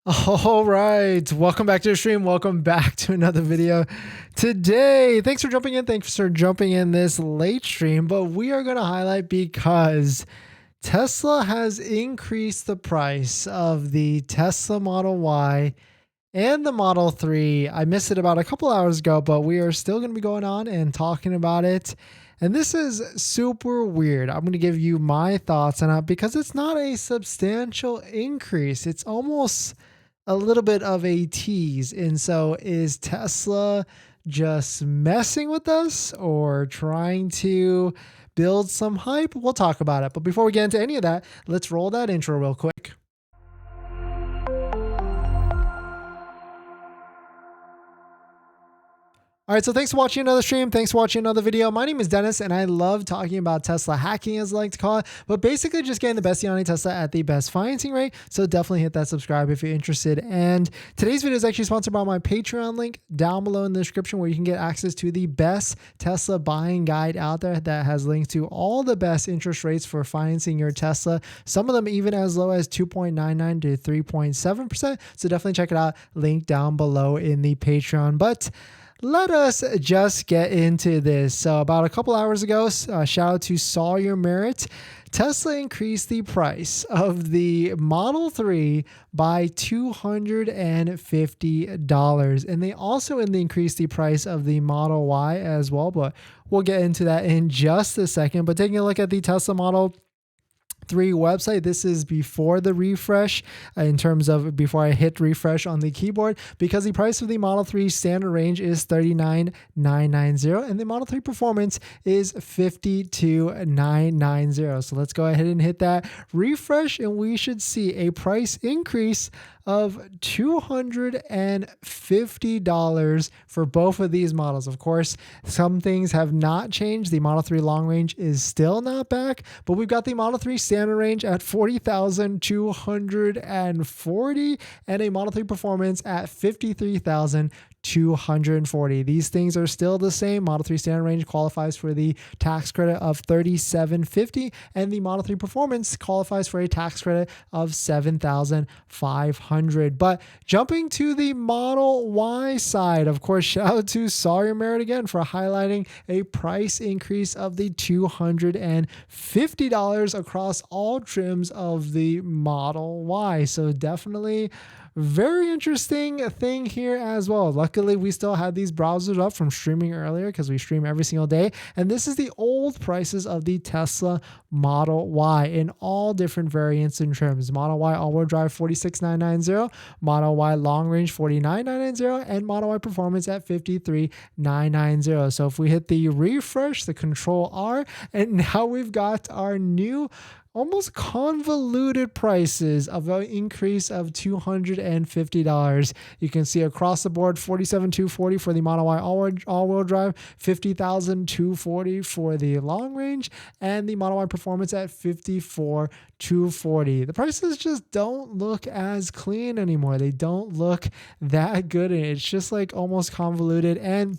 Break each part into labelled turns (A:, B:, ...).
A: All right, welcome back to the stream. Welcome back to another video today. Thanks for jumping in. Thanks for jumping in this late stream, but we are going to highlight because Tesla has increased the price of the Tesla Model Y and the Model 3. I missed it about a couple hours ago, but we are still going to be going on and talking about it. And this is super weird. I'm going to give you my thoughts on it because it's not a substantial increase. It's almost a little bit of a tease. And so is Tesla just messing with us or trying to build some hype? We'll talk about it. But before we get into any of that, let's roll that intro real quick. All right, so thanks for watching another stream. Thanks for watching another video. My name is Dennis, and I love talking about Tesla hacking, as I like to call it, but basically just getting the best deal on a Tesla at the best financing rate. So definitely hit that subscribe if you're interested. And today's video is actually sponsored by my Patreon link down below in the description, where you can get access to the best Tesla buying guide out there that has links to all the best interest rates for financing your Tesla. Some of them even as low as 2.99 to 3.7%. So definitely check it out. Link down below in the Patreon. But let us just get into this. So about a couple hours ago, shout out to Sawyer Merritt, Tesla increased the price of the Model 3 by $250. And they also increased the price of the Model Y as well, but we'll get into that in just a second. But taking a look at the Tesla Model 3 website, this is before the refresh, in terms of before I hit refresh on the keyboard, because the price of the Model 3 standard range is $39,990 and the Model 3 Performance is $52,990. So let's go ahead and hit that refresh, and we should see a price increase of $250 for both of these models. Of course, some things have not changed. The Model 3 long range is still not back, but we've got the Model 3 standard range at $40,240 and a Model 3 Performance at $53,240. These things are still the same. Model 3 standard range qualifies for the tax credit of $3,750, and the Model 3 Performance qualifies for a tax credit of $7,500. But jumping to the Model Y side, of course, shout out to Sawyer Merritt again for highlighting a price increase of the $250 across all trims of the Model Y. So definitely very interesting thing here as well. Luckily, we still had these browsers up from streaming earlier because we stream every single day. And this is the old prices of the Tesla Model Y in all different variants and trims. Model Y all-wheel drive $46,990, Model Y long range $49,990, and Model Y Performance at $53,990. So if we hit the refresh, the Control R, and now we've got our new almost convoluted prices of an increase of $250. You can see across the board $47,240 for the Model Y all-wheel drive, $50,240 for the long range, and the Model Y Performance at $54,240. The prices just don't look as clean anymore. They don't look that good, and it's just like almost convoluted. And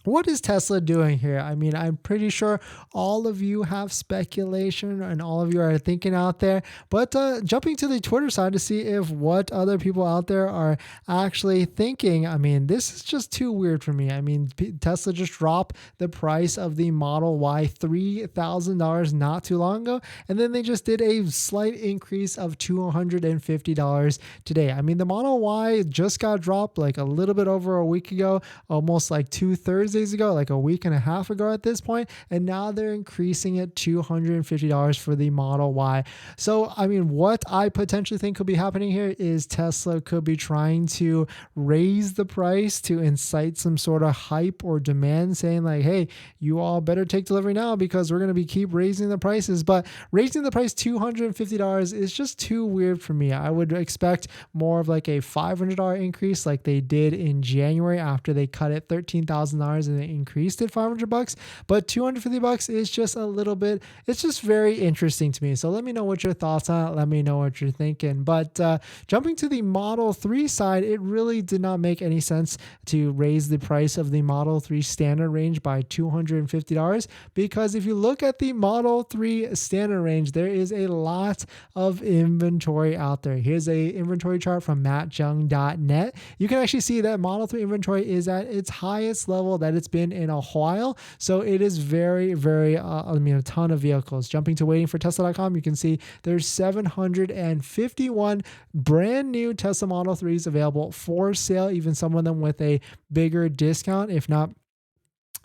A: what is Tesla doing here? I mean, I'm pretty sure all of you have speculation and all of you are thinking out there, but jumping to the Twitter side to see if what other people out there are actually thinking. I mean, this is just too weird for me. I mean, Tesla just dropped the price of the Model Y $3,000 not too long ago, and then they just did a slight increase of $250 today. I mean, the Model Y just got dropped like a little bit over a week ago, almost like 2 Thursdays ago, like a week and a half ago at this point, and now they're increasing it $250 for the Model Y. So I mean, what I potentially think could be happening here is Tesla could be trying to raise the price to incite some sort of hype or demand, saying like, hey, you all better take delivery now because we're going to keep raising the prices. But raising the price $250 is just too weird for me. I would expect more of like a $500 increase like they did in January after they cut it $13,000 and they increased it $500, but $250 is just a little bit, it's just very interesting to me. So let me know what your thoughts on it. Let me know what you're thinking. But jumping to the Model 3 side, it really did not make any sense to raise the price of the Model 3 standard range by $250, because if you look at the Model 3 standard range, there is a lot of inventory out there. Here's a inventory chart from mattjung.net. You can actually see that Model 3 inventory is at its highest level that it's been in a while. So it is very, very, a ton of vehicles. Jumping to waiting for Tesla.com, you can see there's 751 brand new Tesla Model 3s available for sale, even some of them with a bigger discount, if not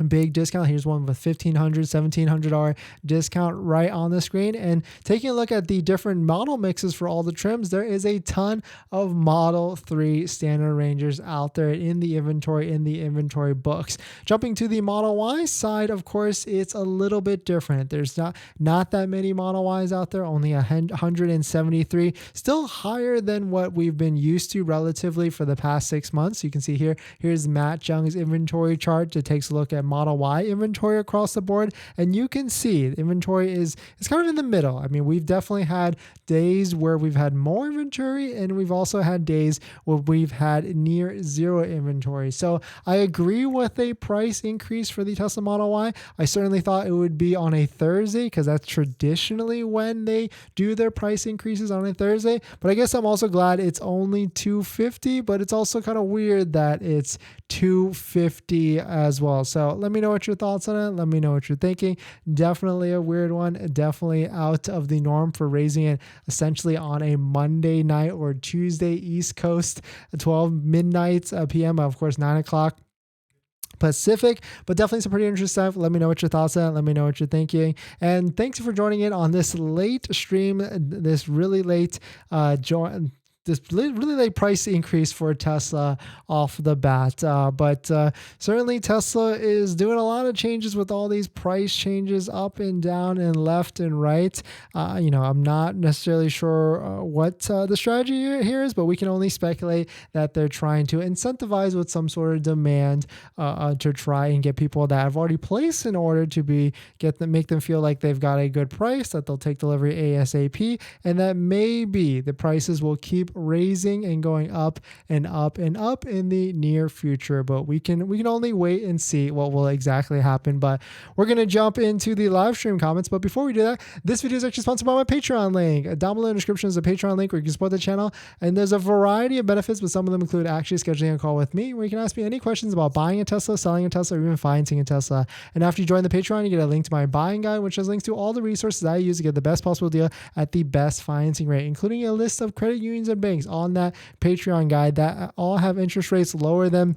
A: big discount. Here's one with $1,500, $1,700 discount right on the screen. And taking a look at the different model mixes for all the trims, there is a ton of Model 3 standard rangers out there in the inventory books. Jumping to the Model Y side, of course, it's a little bit different. There's not that many Model Ys out there, only 173, still higher than what we've been used to relatively for the past 6 months. You can see here's Matt Jung's inventory chart that takes a look at Model Y inventory across the board, and you can see the inventory is kind of in the middle. I mean, we've definitely had days where we've had more inventory, and we've also had days where we've had near zero inventory. So I agree with a price increase for the Tesla Model Y. I certainly thought it would be on a Thursday, because that's traditionally when they do their price increases, on a Thursday. But I guess I'm also glad it's only $250, but it's also kind of weird that it's $250 as well. So let me know what your thoughts on it. Let me know what you're thinking. Definitely a weird one. Definitely out of the norm for raising it essentially on a Monday night or Tuesday East Coast, 12 midnight p.m. Of course, 9 o'clock Pacific, but definitely some pretty interesting stuff. Let me know what your thoughts are. Let me know what you're thinking. And thanks for joining in on this late stream, this really late this really late price increase for Tesla off the bat. But certainly Tesla is doing a lot of changes with all these price changes up and down and left and right. I'm not necessarily sure what the strategy here is, but we can only speculate that they're trying to incentivize with some sort of demand to try and get people that have already placed an order to make them feel like they've got a good price, that they'll take delivery ASAP, and that maybe the prices will keep raising and going up and up and up in the near future. But we can only wait and see what will exactly happen. But we're going to jump into the live stream comments. But before we do that, this video is actually sponsored by my Patreon link. Down below in the description is a Patreon link where you can support the channel. And there's a variety of benefits, but some of them include actually scheduling a call with me where you can ask me any questions about buying a Tesla, selling a Tesla, or even financing a Tesla. And after you join the Patreon, you get a link to my buying guide, which has links to all the resources I use to get the best possible deal at the best financing rate, including a list of credit unions and banks on that Patreon guide that all have interest rates lower than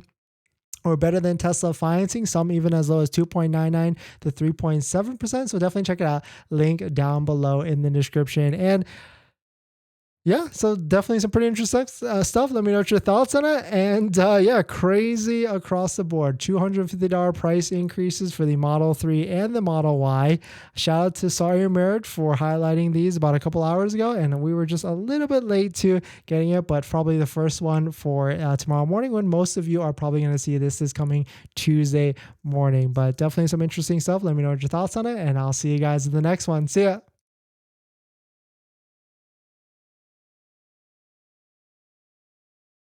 A: or better than Tesla financing, some even as low as 2.99 to 3.7%. So definitely check it out. Link down below in the description. And yeah, so definitely some pretty interesting stuff. Let me know what your thoughts on it. And crazy across the board. $250 price increases for the Model 3 and the Model Y. Shout out to Sawyer Merritt for highlighting these about a couple hours ago. And we were just a little bit late to getting it, but probably the first one for tomorrow morning, when most of you are probably going to see this is coming Tuesday morning. But definitely some interesting stuff. Let me know what your thoughts on it, and I'll see you guys in the next one. See ya.